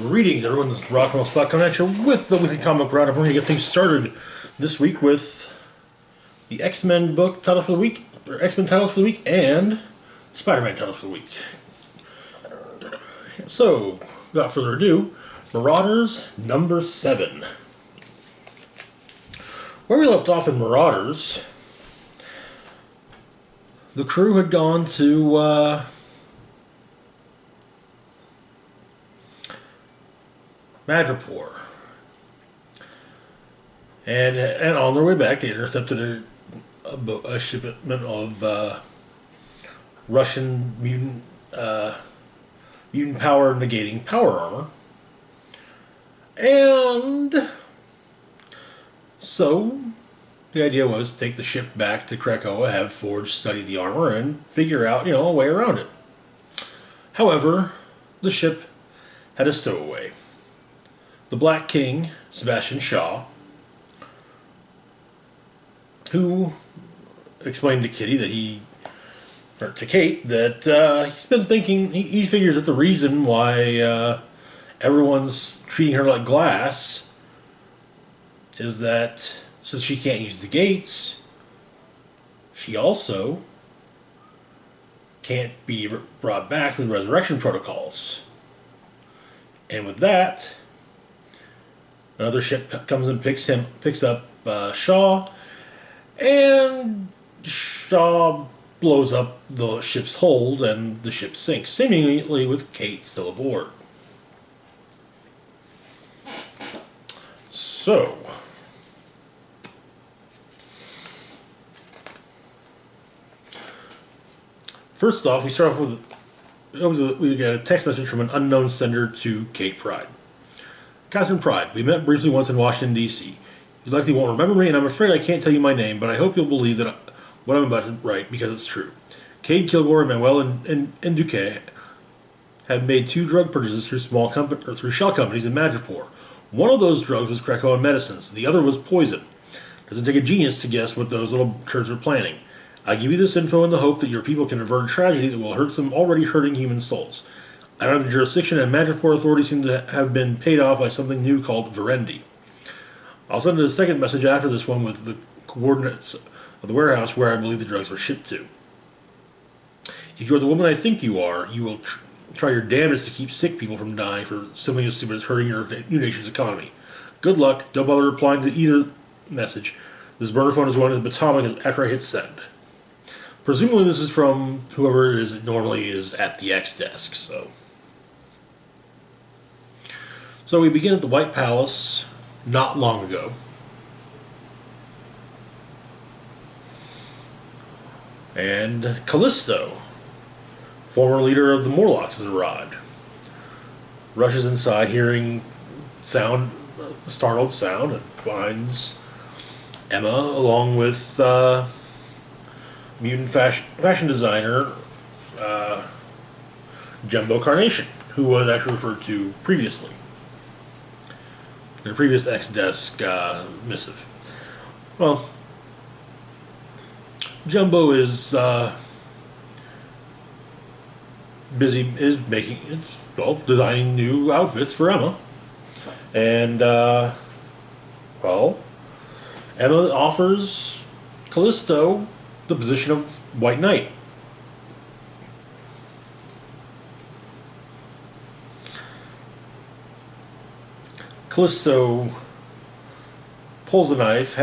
Greetings, everyone. This is Rock and Roll Spot coming at you with the weekly comic book roundup. We're going to get things started this week with the X-Men book title for the week, or X-Men titles for the week, and Spider-Man titles for the week. So, without further ado, Marauders number 7. Where we left off in Marauders, the crew had gone to Madripoor. And on their way back, they intercepted a shipment of Russian mutant power negating power armor. And so the idea was to take the ship back to Krakoa, have Forge study the armor, and figure out, a way around it. However, the ship had a stowaway. The Black King, Sebastian Shaw, who explained to Kate that he's been thinking, he figures that the reason why everyone's treating her like glass is that since she can't use the gates, she also can't be brought back through the resurrection protocols. And with that, another ship comes and picks up Shaw, and Shaw blows up the ship's hold, and the ship sinks, seemingly with Kate still aboard. So, first off, we start off with we get a text message from an unknown sender to Kate Pryde. Catherine Pryde, we met briefly once in Washington, D.C. You likely won't remember me, and I'm afraid I can't tell you my name, but I hope you'll believe that what I'm about to write because it's true. Cade Kilgore and Manuel and Duque have made 2 drug purchases through through shell companies in Madripoor. One of those drugs was Krakoan medicines. The other was poison. Doesn't take a genius to guess what those little turds were planning. I give you this info in the hope that your people can avert a tragedy that will hurt some already hurting human souls. I don't have the jurisdiction, and Madripoor authorities seem to have been paid off by something new called Verendi. I'll send a second message after this one with the coordinates of the warehouse where I believe the drugs were shipped to. If you're the woman I think you are, you will try your damnedest to keep sick people from dying for something as stupid as hurting your new nation's economy. Good luck. Don't bother replying to either message. This burner phone is going to the Potomac after I hit send. Presumably this is from whoever it is that normally is at the X desk, So we begin at the White Palace not long ago. And Callisto, former leader of the Morlocks, has arrived. Rushes inside, hearing startled sound, and finds Emma along with mutant fashion designer Jumbo Carnation, who was actually referred to previously in a previous X-Desk missive. Well, Jumbo is designing new outfits for Emma, and Emma offers Callisto the position of White Knight. Callisto pulls the knife,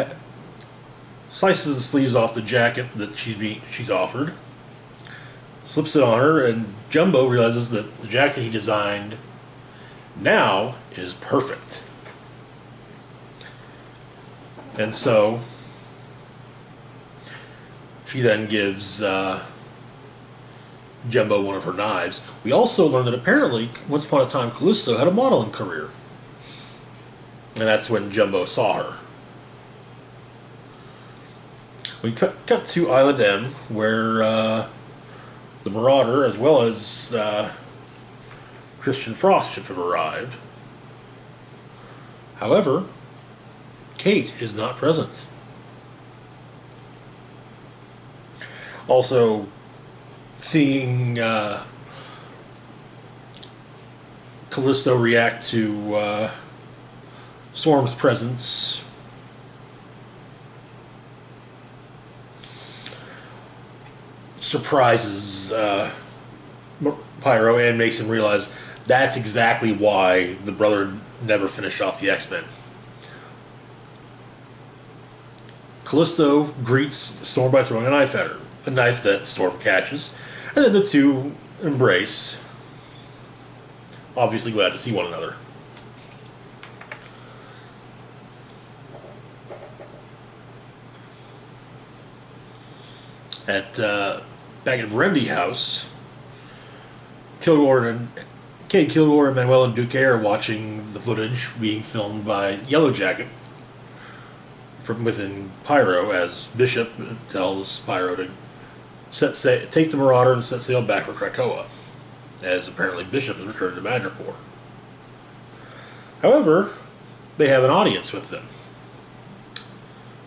slices the sleeves off the jacket that she's offered, slips it on her, and Jumbo realizes that the jacket he designed now is perfect. And so she then gives Jumbo one of her knives. We also learn that apparently, once upon a time, Callisto had a modeling career. And that's when Jumbo saw her. We cut to Island M, where the Marauder, as well as Christian Frost ship have arrived. However, Kate is not present. Also, seeing Callisto react to Storm's presence. Surprises Pyro and makes him realize that's exactly why the brother never finished off the X-Men. Callisto greets Storm by throwing a knife at her, a knife that Storm catches, and then the two embrace, obviously glad to see one another. Back at Remedy House, Kilgore and Manuel and Duque are watching the footage being filmed by Yellow Jacket from within Pyro as Bishop tells Pyro to take the Marauder and set sail back for Krakoa, as apparently Bishop has returned to Madripoor. However, they have an audience with them.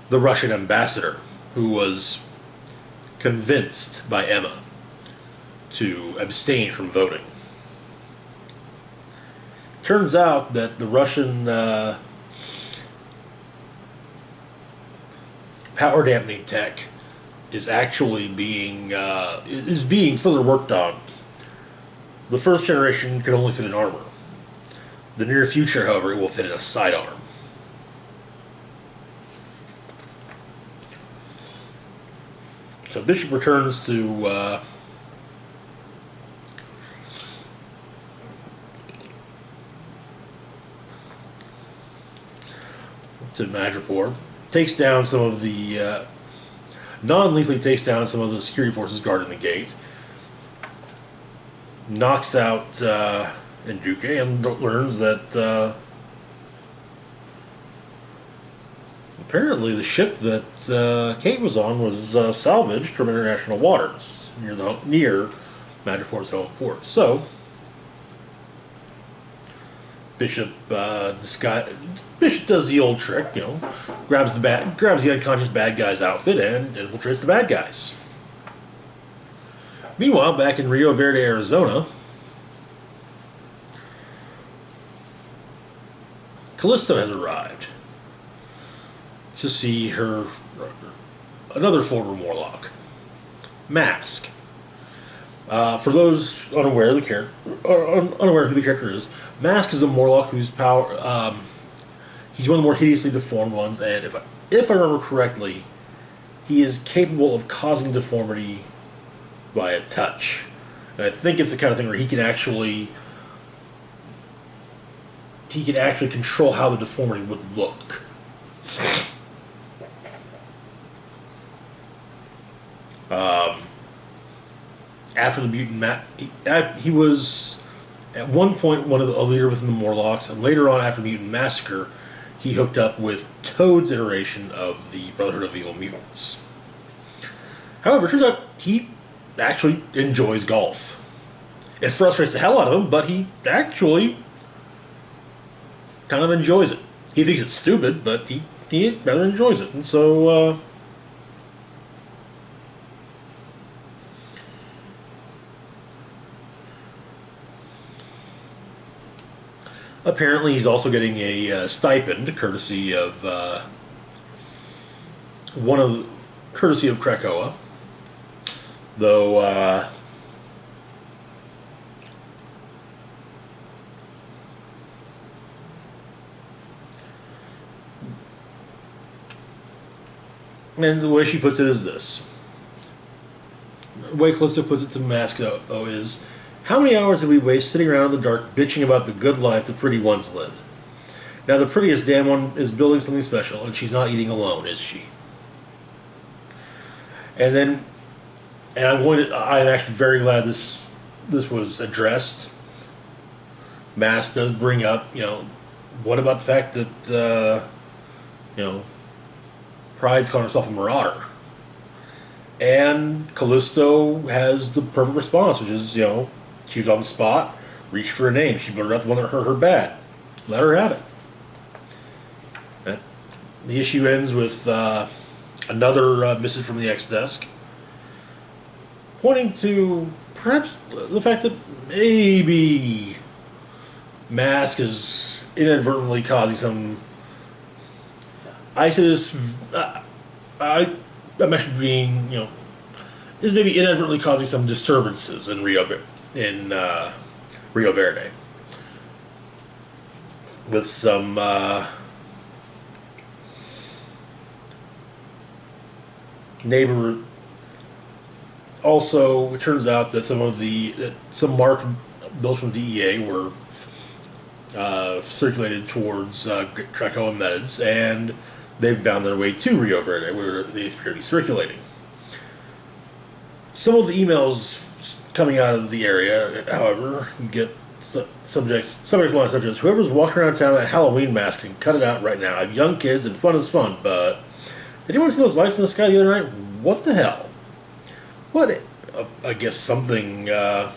The Russian ambassador, who was convinced by Emma to abstain from voting. Turns out that the Russian power dampening tech is actually being further worked on. The first generation could only fit in armor. The near future, however, it will fit in a sidearm. So Bishop returns to Madripoor, takes down some of the non-lethally takes down some of the security forces guarding the gate, knocks out Nduke, and learns that apparently the ship that Kate was on was salvaged from international waters near Madripoor's home port. So Bishop does the old trick, grabs the unconscious bad guy's outfit and infiltrates the bad guys. Meanwhile, back in Rio Verde, Arizona, Callisto has arrived to see another former Morlock, Mask. For those unaware who the character is, Mask is a Morlock whose power, he's one of the more hideously deformed ones, and if I remember correctly, he is capable of causing deformity by a touch. And I think it's the kind of thing where he can actually control how the deformity would look. After the mutant he was at one point a leader within the Morlocks, and later on, after Mutant Massacre, he hooked up with Toad's iteration of the Brotherhood of Evil Mutants. However, it turns out he actually enjoys golf. It frustrates the hell out of him, but he actually kind of enjoys it. He thinks it's stupid, but he rather enjoys it. And so, apparently he's also getting a stipend, courtesy of Krakoa. Though, and the way she puts it is this. The way Callisto puts it to Mask, though, is, how many hours did we waste sitting around in the dark bitching about the good life the pretty ones live? Now the prettiest damn one is building something special, and she's not eating alone, is she? And I'm actually very glad this was addressed. Mask does bring up, what about the fact that, Pride's calling herself a marauder? And Callisto has the perfect response, which is, she was on the spot, reached for a name. She blurted out the one that hurt her bad. Let her have it. Okay. The issue ends with another missive from the X-Desk, pointing to perhaps the fact that maybe Mask is inadvertently causing some ISIS. I imagine being, is maybe inadvertently causing some disturbances in Rio Verde with some neighbor. Also, it turns out that some marked bills from DEA were circulated towards Krakow and Meds, and they've found their way to Rio Verde, where they appear to be circulating. Some of the emails coming out of the area, however, you get subjects whoever's walking around town in a Halloween mask can cut it out right now. I have young kids and fun is fun, but did anyone see those lights in the sky the other night? What the hell? What? I guess something happened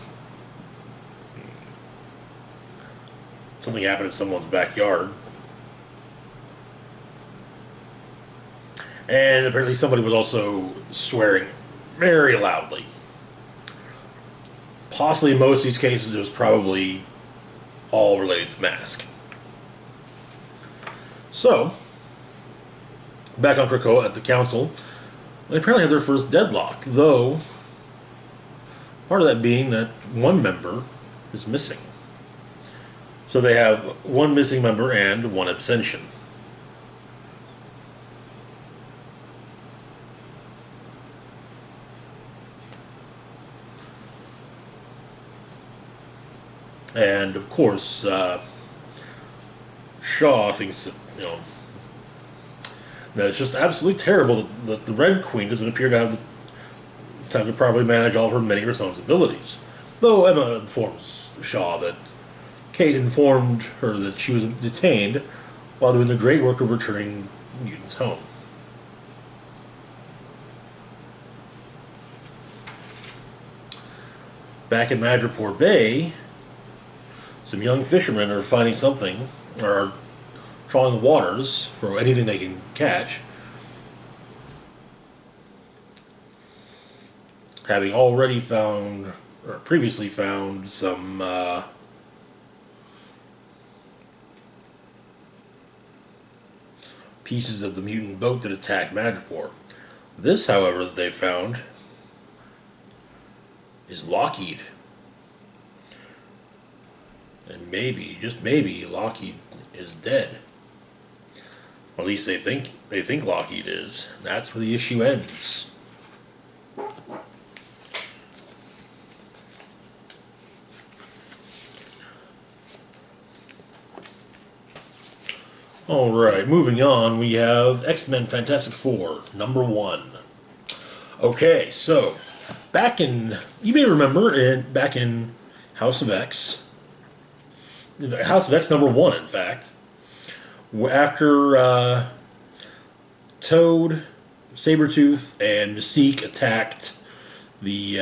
in someone's backyard. And apparently somebody was also swearing very loudly. Possibly in most of these cases it was probably all related to mask. So, back on Krakoa at the council, they apparently have their first deadlock, though part of that being that one member is missing. So they have one missing member and one abstention. And of course, Shaw thinks that, that it's just absolutely terrible that the Red Queen doesn't appear to have the time to properly manage all of her many responsibilities. Though Emma informs Shaw that Kate informed her that she was detained while doing the great work of returning mutants home. Back in Madripoor Bay, some young fishermen are finding something, or are trawling the waters for anything they can catch, having already found, or previously found, some pieces of the mutant boat that attacked Madripoor. This, however, that they found is Lockheed. And maybe, just maybe, Lockheed is dead. Or at least they think Lockheed is. That's where the issue ends. Alright, moving on, we have X-Men Fantastic Four, #1. Okay, so, you may remember, back in House of X, #1, in fact, after Toad, Sabretooth, and Mystique attacked the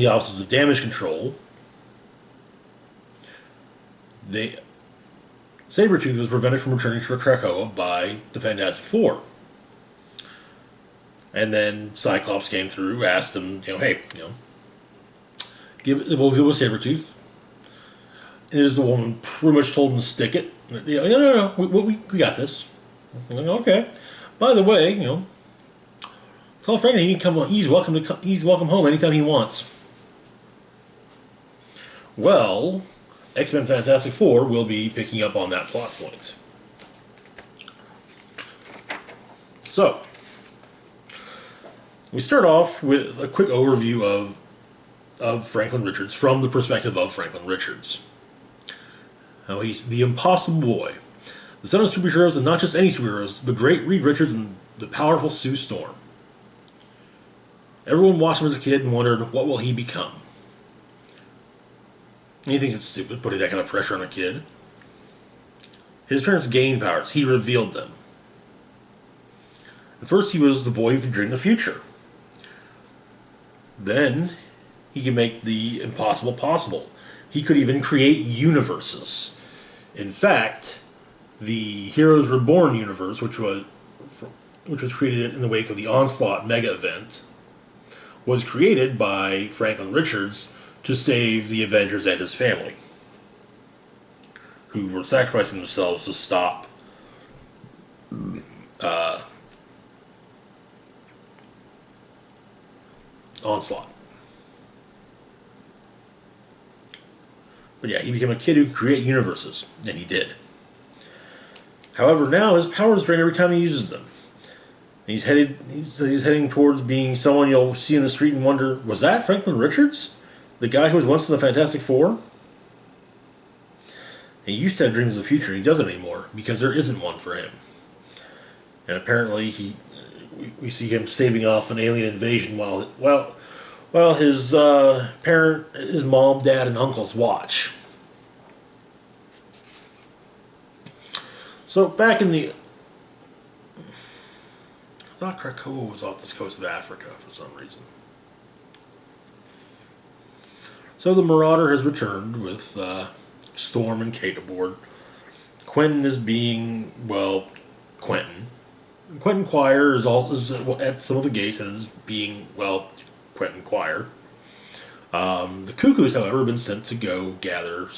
offices of damage control, Sabretooth was prevented from returning to Krakoa by the Fantastic Four. And then Cyclops came through, asked him, hey, we'll deal with Sabretooth. And the woman pretty much told him to stick it. No, we got this. Okay. By the way, tell Frank he can come. He's welcome home anytime he wants. Well, X-Men Fantastic Four will be picking up on that plot point. So, we start off with a quick overview of Franklin Richards from the perspective of Franklin Richards. Now, he's the impossible boy, the son of superheroes, and not just any superheroes, the great Reed Richards and the powerful Sue Storm. Everyone watched him as a kid and wondered, what will he become? And he thinks it's stupid, putting that kind of pressure on a kid. His parents gained powers. He revealed them. At first, he was the boy who could dream the future. Then, he could make the impossible possible. He could even create universes. In fact, the Heroes Reborn universe, which was created in the wake of the Onslaught mega event, was created by Franklin Richards to save the Avengers and his family, who were sacrificing themselves to stop Onslaught. But yeah, he became a kid who could create universes, and he did. However, now his powers drain every time he uses them. He's heading towards being someone you'll see in the street and wonder, was that Franklin Richards? The guy who was once in the Fantastic Four? He used to have dreams of the future, and he doesn't anymore, because there isn't one for him. And apparently we see him saving off an alien invasion while his his mom, dad, and uncles watch. So back in the... I thought Krakoa was off the coast of Africa for some reason. So the Marauder has returned with Storm and Kate aboard. Quentin is being, Quentin. Quentin Quire is at some of the gates and is being, Quentin Quire. The Cuckoos, however, have been sent to go gather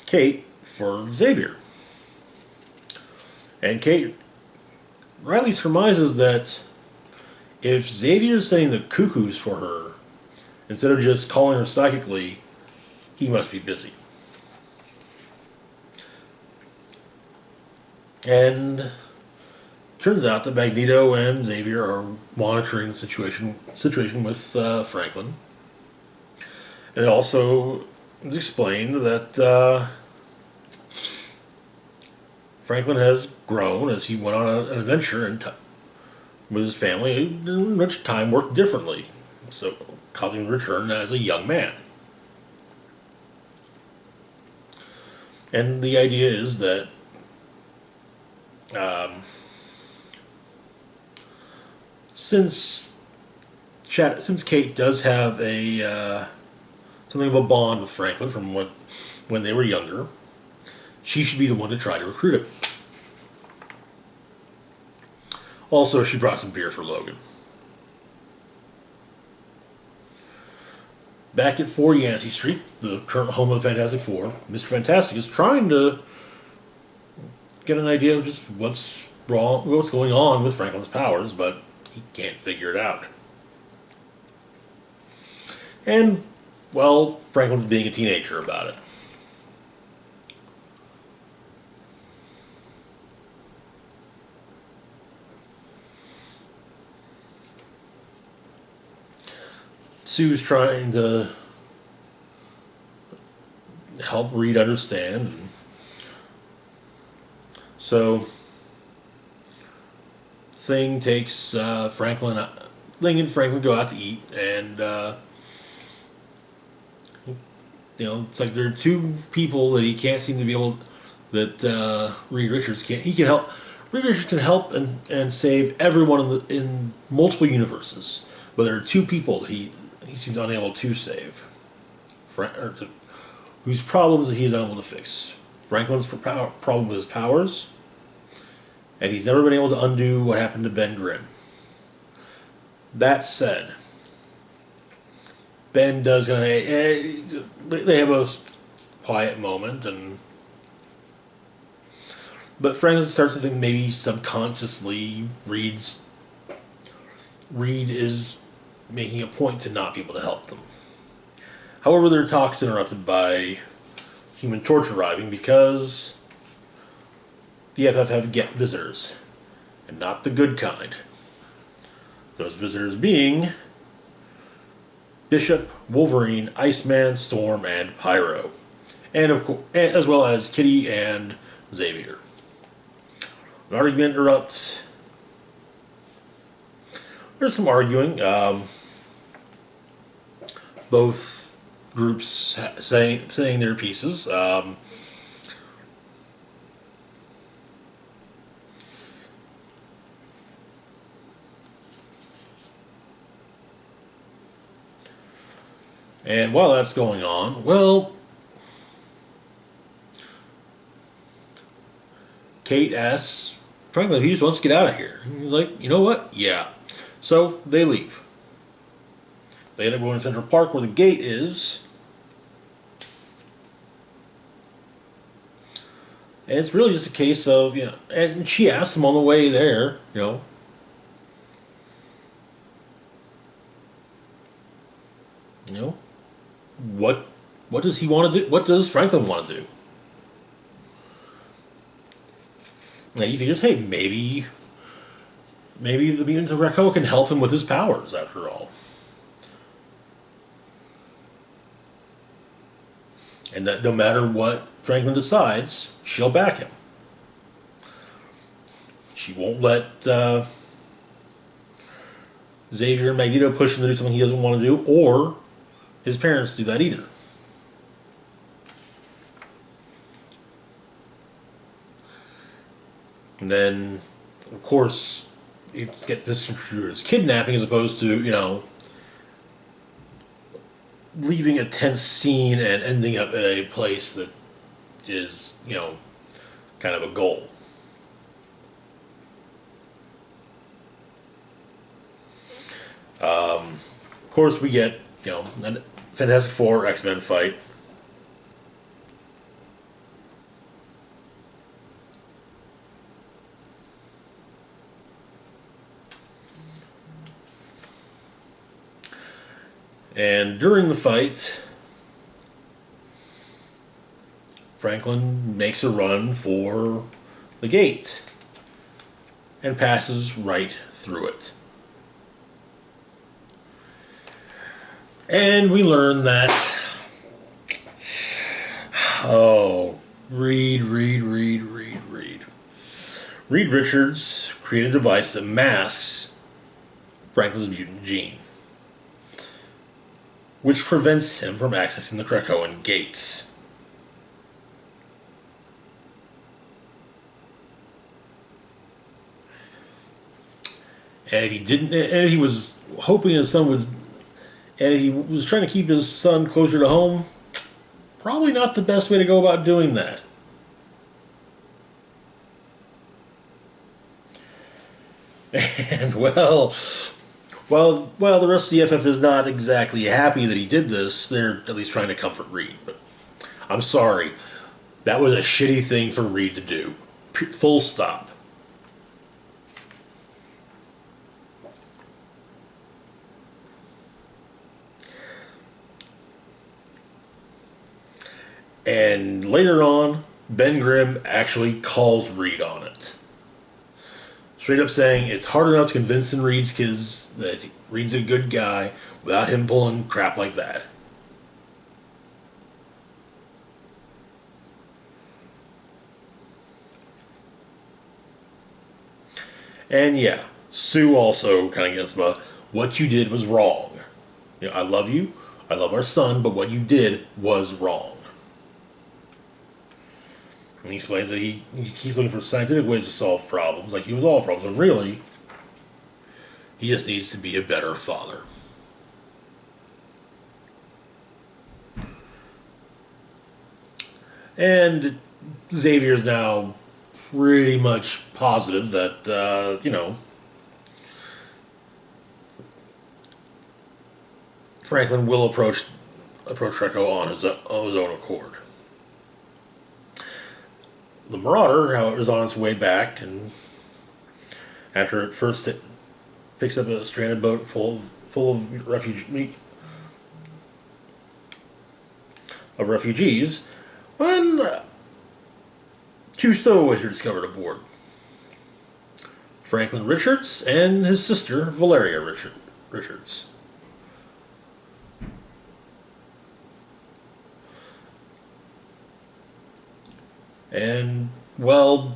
Kate for Xavier. And Kate rightly surmises that if Xavier is sending the Cuckoos for her, instead of just calling her psychically, he must be busy. And turns out that Magneto and Xavier are monitoring the situation with Franklin. And it also is explained that Franklin has grown as he went on an adventure with his family, in which time worked differently, so causing him to return as a young man. And the idea is that since Kate does have something of a bond with Franklin from when they were younger, she should be the one to try to recruit him. Also, she brought some beer for Logan. Back at 4 Yancey Street, the current home of the Fantastic Four, Mr. Fantastic is trying to get an idea of just what's going on with Franklin's powers, but he can't figure it out. And, Franklin's being a teenager about it. Sue's trying to help Reed understand. So, Thing and Franklin go out to eat, and it's like there are two people that he can't seem to be able, that Reed Richards can't. He can help. Reed Richards can help and save everyone in multiple universes, but there are two people that he seems unable to save, whose problems that he is unable to fix. Franklin's problem with his powers, and he's never been able to undo what happened to Ben Grimm. That said, Ben does they have a quiet moment, but Franklin starts to think maybe subconsciously Reed is making a point to not be able to help them. However, their talk is interrupted by Human Torch arriving because the FF have get visitors, and not the good kind. Those visitors being Bishop, Wolverine, Iceman, Storm, and Pyro, and of course, as well as Kitty and Xavier. An argument erupts. There's some arguing. Both groups saying their pieces. And while that's going on, Kate asks Franklin if he just wants to get out of here. He's like, you know what? Yeah. So they leave. They end up going to Central Park where the gate is. And it's really just a case of, and she asks him on the way there, you know, what does he want to do? What does Franklin want to do? And he figures, hey, maybe the mutants of Krakoa can help him with his powers, after all. And that no matter what Franklin decides, she'll back him. She won't let Xavier and Magneto push him to do something he doesn't want to do, or his parents do that either. And then, of course, it's get misconstrued as kidnapping as opposed to, leaving a tense scene and ending up at a place that is, kind of a goal. Of course, we get, a Fantastic Four X-Men fight. And during the fight, Franklin makes a run for the gate and passes right through it. And we learn that, Reed Richards created a device that masks Franklin's mutant gene, which prevents him from accessing the Krakoan gates. And if he was hoping his son would, and if he was trying to keep his son closer to home, probably not the best way to go about doing that. And well, the rest of the FF is not exactly happy that he did this. They're at least trying to comfort Reed. But I'm sorry. That was a shitty thing for Reed to do. Full stop. And later on, Ben Grimm actually calls Reed on it. Straight up saying it's hard enough to convince Reed's kids that Reed's a good guy without him pulling crap like that. And yeah, Sue also kind of gets about what you did was wrong. I love you, I love our son, but what you did was wrong. And he explains that he keeps looking for scientific ways to solve problems, like he was all problems, and really, he just needs to be a better father. And Xavier's now pretty much positive that, Franklin will approach Krakoa on his own accord. The Marauder, however, is on its way back, and after it first picks up a stranded boat full of refugees, when two stowaways are discovered aboard. Franklin Richards and his sister, Valeria Richards. And, well,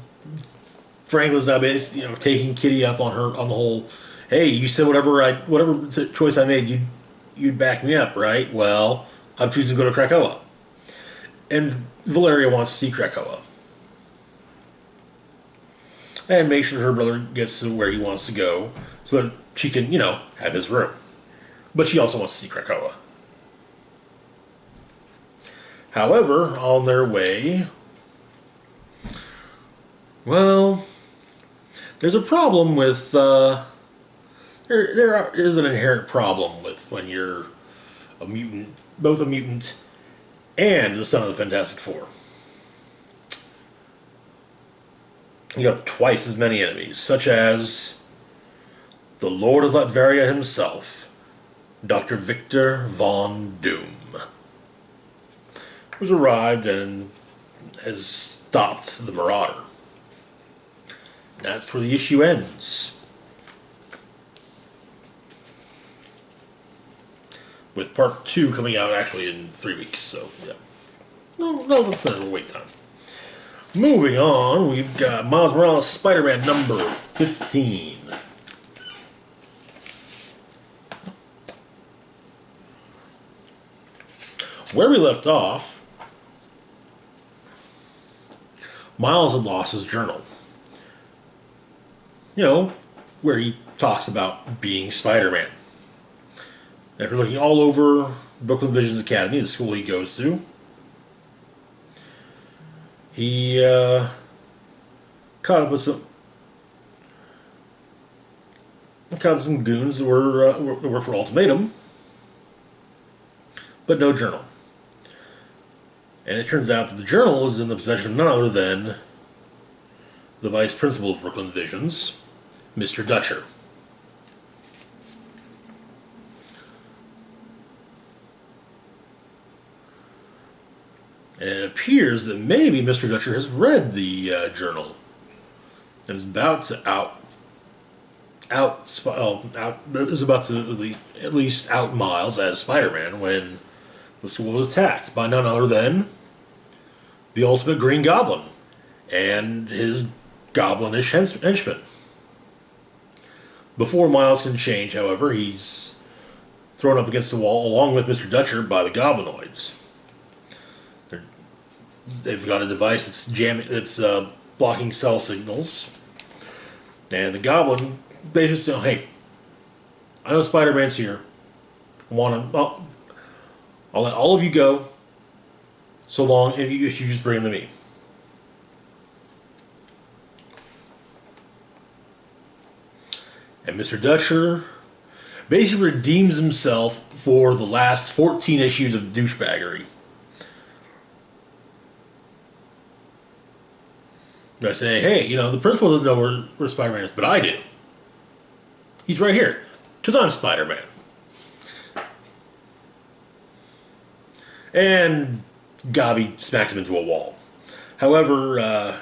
Franklin's now basically, taking Kitty up on the whole, hey, you said whatever choice I made, you'd back me up, right? Well, I'm choosing to go to Krakoa. And Valeria wants to see Krakoa. And make sure her brother gets to where he wants to go so that she can, have his room. But she also wants to see Krakoa. However, on their way, well, there's a problem with, there is an inherent problem with when you're a mutant, both a mutant and the son of the Fantastic Four. You have twice as many enemies, such as the Lord of Latveria himself, Dr. Victor Von Doom, who's arrived and has stopped the Marauder. That's where the issue ends. With part 2 coming out actually in 3 weeks, so yeah. No, that's not a wait time. Moving on, we've got Miles Morales Spider-Man number 15. Where we left off, Miles had lost his journal. You know, where he talks about being Spider-Man. After looking all over Brooklyn Visions Academy, the school he goes to, he caught up with some goons that were for Ultimatum, but no journal. And it turns out that the journal is in the possession of none other than the vice principal of Brooklyn Visions, Mr. Dutcher. And it appears that maybe Mr. Dutcher has read the journal and is about to at least out Miles as Spider-Man when the school was attacked by none other than the Ultimate Green Goblin and his goblinish henchmen. Before Miles can change, however, he's thrown up against the wall along with Mr. Dutcher by the Goblinoids. They've got a device that's blocking cell signals, and the Goblin basically says, "Hey, I know Spider-Man's here. I'll let all of you go, so long if you just bring him to me." And Mr. Dutcher basically redeems himself for the last 14 issues of douchebaggery. By saying, "Hey, the principal doesn't know where Spider-Man is, but I do. He's right here, because I'm Spider-Man." And Gobby smacks him into a wall. However,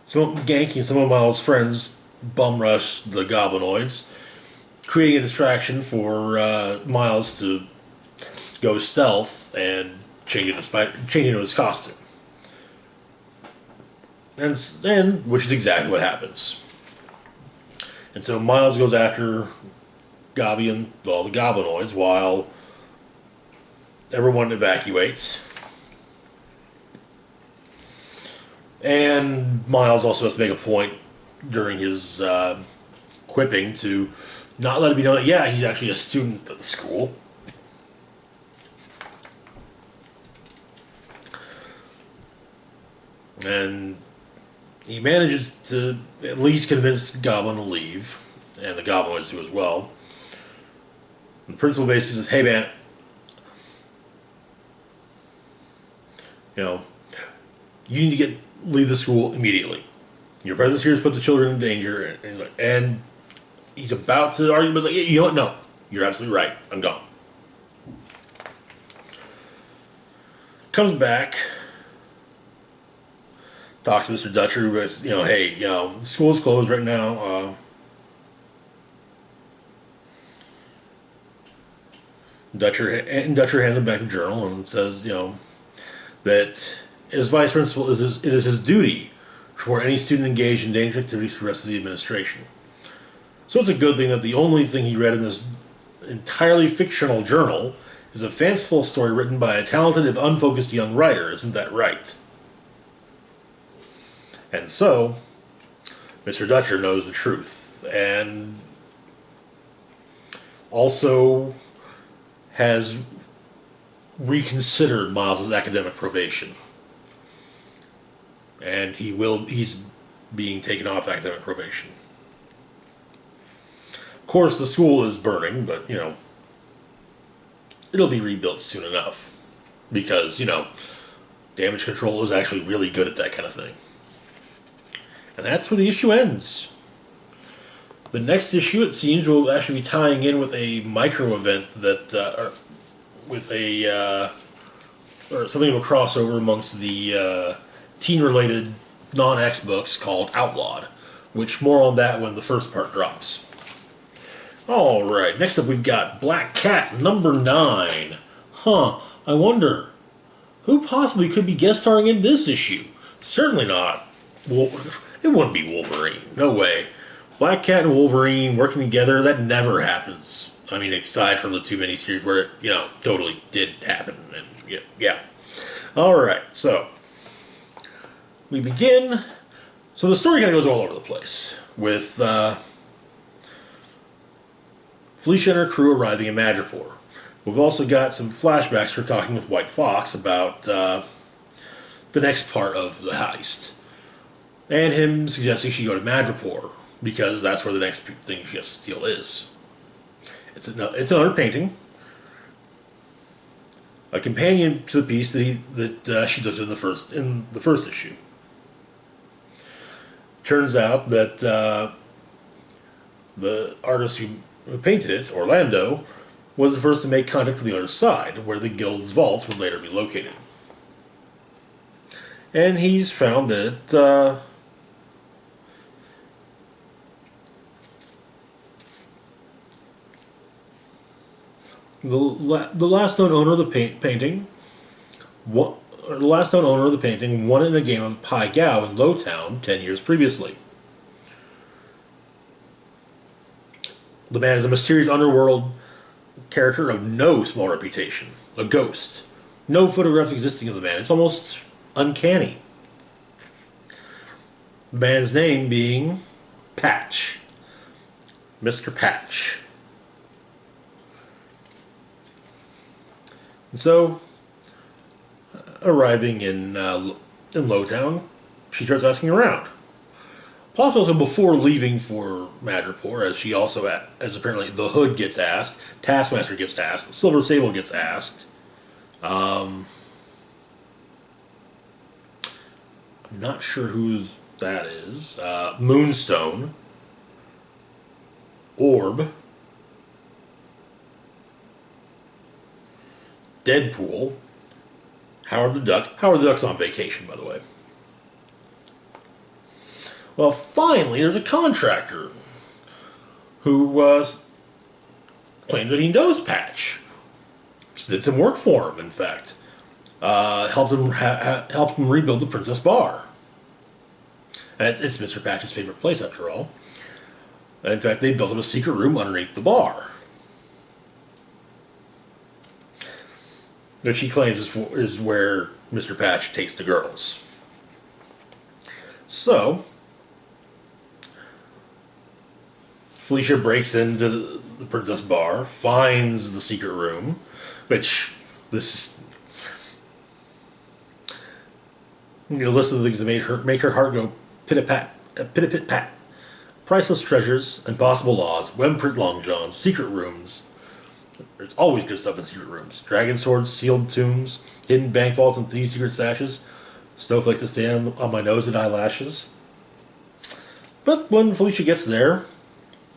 Ganke and some of Miles' friends bum rush the Goblinoids, creating a distraction for Miles to go stealth and change into his costume. And which is exactly what happens. And so Miles goes after Gobby and all the Goblinoids while everyone evacuates. And Miles also has to make a point during his quipping to not let it be known that, yeah, he's actually a student at the school. And he manages to at least convince Goblin to leave, and the Goblinoids do as well. And the principal basically says, "Hey man, you need to leave the school immediately. Your presence here has put the children in danger." And he's about to argue, but he's like, "You know what? No, you're absolutely right. I'm gone." Comes back. Talks to Mr. Dutcher, who goes, "Hey, the school's closed right now." Dutcher hands him back the journal and says, that as vice principal, it is his duty to report any student engaged in dangerous activities to the rest of the administration. So it's a good thing that the only thing he read in this entirely fictional journal is a fanciful story written by a talented, if unfocused, young writer. Isn't that right? And so, Mr. Dutcher knows the truth, and also has reconsidered Miles' academic probation. And he's being taken off academic probation. Of course, the school is burning, but, it'll be rebuilt soon enough. Because, damage control is actually really good at that kind of thing. And that's where the issue ends. The next issue, it seems, will actually be tying in with a micro event that, or something of a crossover amongst the teen-related non-X books called Outlawed, which more on that when the first part drops. Alright, next up we've got Black Cat number 9. I wonder, who possibly could be guest starring in this issue? Certainly not. It wouldn't be Wolverine. No way. Black Cat and Wolverine working together, that never happens. I mean, aside from the two miniseries where it, totally did happen. And yeah. Alright, so we begin. So the story kind of goes all over the place with Felicia and her crew arriving in Madripoor. We've also got some flashbacks for talking with White Fox about the next part of the heist. And him suggesting she go to Madripoor, because that's where the next thing she has to steal is. It's another painting. A companion to the piece that she does in the first issue. Turns out that the artist who painted it, Orlando, was the first to make contact with the other side, where the guild's vaults would later be located. And he's found that the last known owner of the painting, the last known owner of the painting won it in a game of Pai Gow in Lowtown 10 years previously. The man is a mysterious underworld character of no small reputation, a ghost. No photographs existing of the man. It's almost uncanny. The man's name being Patch. Mr. Patch. And so, arriving in Lowtown, she starts asking around. Plus, also before leaving for Madripoor, as apparently the Hood gets asked, Taskmaster gets asked, Silver Sable gets asked. I'm not sure who that is. Moonstone, Orb, Deadpool, Howard the Duck. Howard the Duck's on vacation, by the way. Well, finally, there's a contractor who claimed that he knows Patch. Did some work for him, in fact. Helped him rebuild the Princess Bar. And it's Mr. Patch's favorite place, after all. And in fact, they built him a secret room underneath the bar, which he claims is where Mr. Patch takes the girls. So, Felicia breaks into the Princess Bar, finds the secret room, which this is a list of the things that make her heart go pit-a-pit-pat. Priceless treasures, impossible laws, web-print long johns, secret rooms. There's always good stuff in secret rooms. Dragon swords, sealed tombs, hidden bank vaults and thieves' secret stashes, snowflakes that stand on my nose and eyelashes. But when Felicia gets there,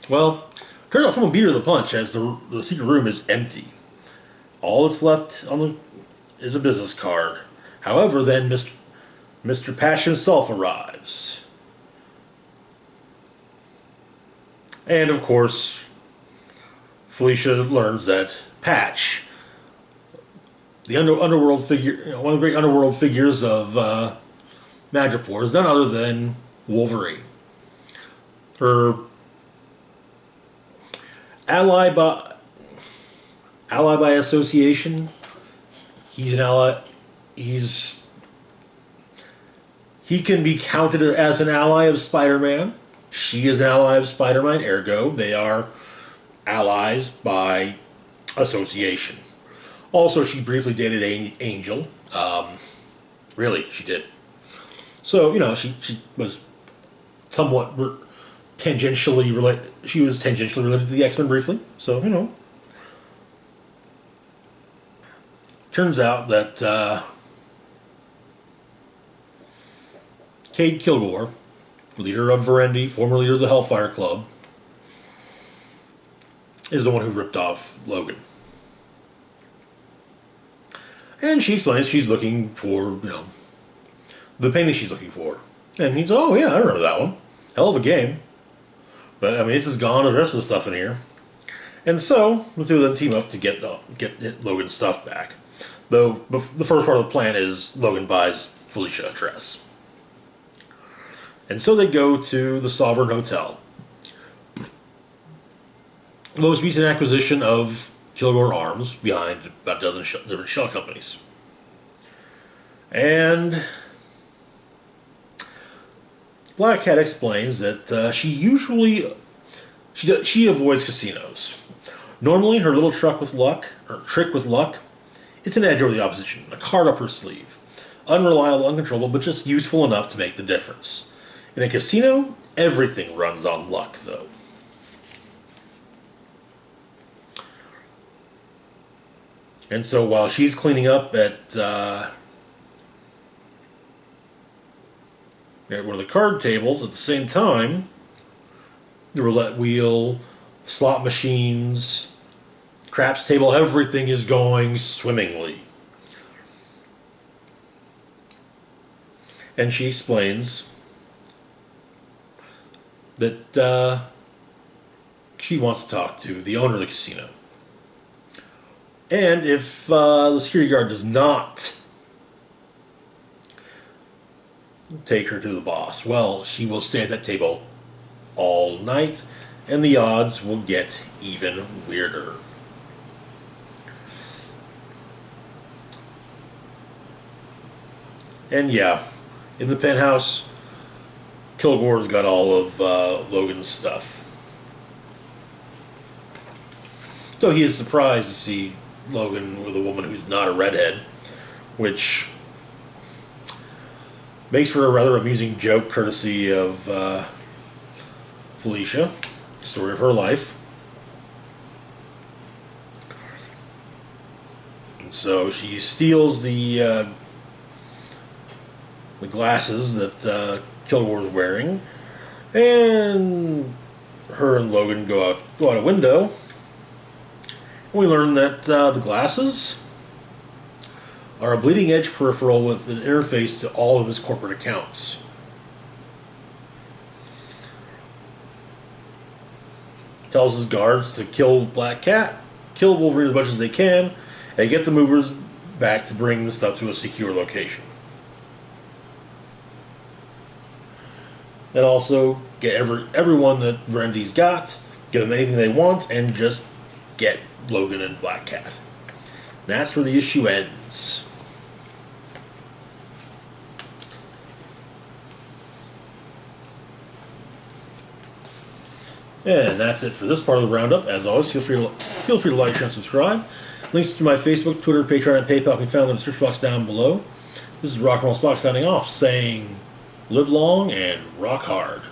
well, turns out someone beat her to the punch, as the secret room is empty. All that's left is a business card. However, then Mr. Patch himself arrives. And, of course, Felicia learns that Patch, the underworld figure, one of the great underworld figures of Madripoor, is none other than Wolverine. Her ally by association. He's an ally. He can be counted as an ally of Spider-Man. She is an ally of Spider-Man, ergo they are allies by association. Also, she briefly dated Angel. Really, she did. So, she was somewhat tangentially related. She was tangentially related to the X-Men briefly. So, turns out that Cade Kilgore, leader of Verendi, former leader of the Hellfire Club, is the one who ripped off Logan. And she explains she's looking for, the painting she's looking for. And he's, oh yeah, I remember that one. Hell of a game. But, I mean, it's just gone, the rest of the stuff in here. And so, the two of them team up to get Logan's stuff back. Though, the first part of the plan is Logan buys Felicia a dress. And so they go to the Sovereign Hotel. The most recent acquisition of Kilgore Arms behind about a dozen different shell companies. And Black Cat explains that she avoids casinos. Normally, her little trick with luck, it's an edge over the opposition, a card up her sleeve. Unreliable, uncontrollable, but just useful enough to make the difference. In a casino, everything runs on luck, though. And so while she's cleaning up at one of the card tables, at the same time, the roulette wheel, slot machines, craps table, everything is going swimmingly. And she explains that she wants to talk to the owner of the casino. And if the security guard does not take her to the boss, well, she will stay at that table all night, and the odds will get even weirder. And yeah, in the penthouse, Kilgore's got all of Logan's stuff. So he is surprised to see Logan with a woman who's not a redhead, which makes for a rather amusing joke courtesy of Felicia, story of her life. And so she steals the glasses that Kilgore's wearing, and her and Logan go out a window. We learn that the glasses are a bleeding edge peripheral with an interface to all of his corporate accounts. Tells his guards to kill Black Cat, kill Wolverine as much as they can, and get the movers back to bring the stuff to a secure location. And also get everyone that Verendi's got, give them anything they want, and just get Logan and Black Cat. That's where the issue ends. And that's it for this part of the roundup. As always, feel free to like, share, and subscribe. Links to my Facebook, Twitter, Patreon, and PayPal can be found in the description box down below. This is Rock and Roll Spock signing off, saying live long and rock hard.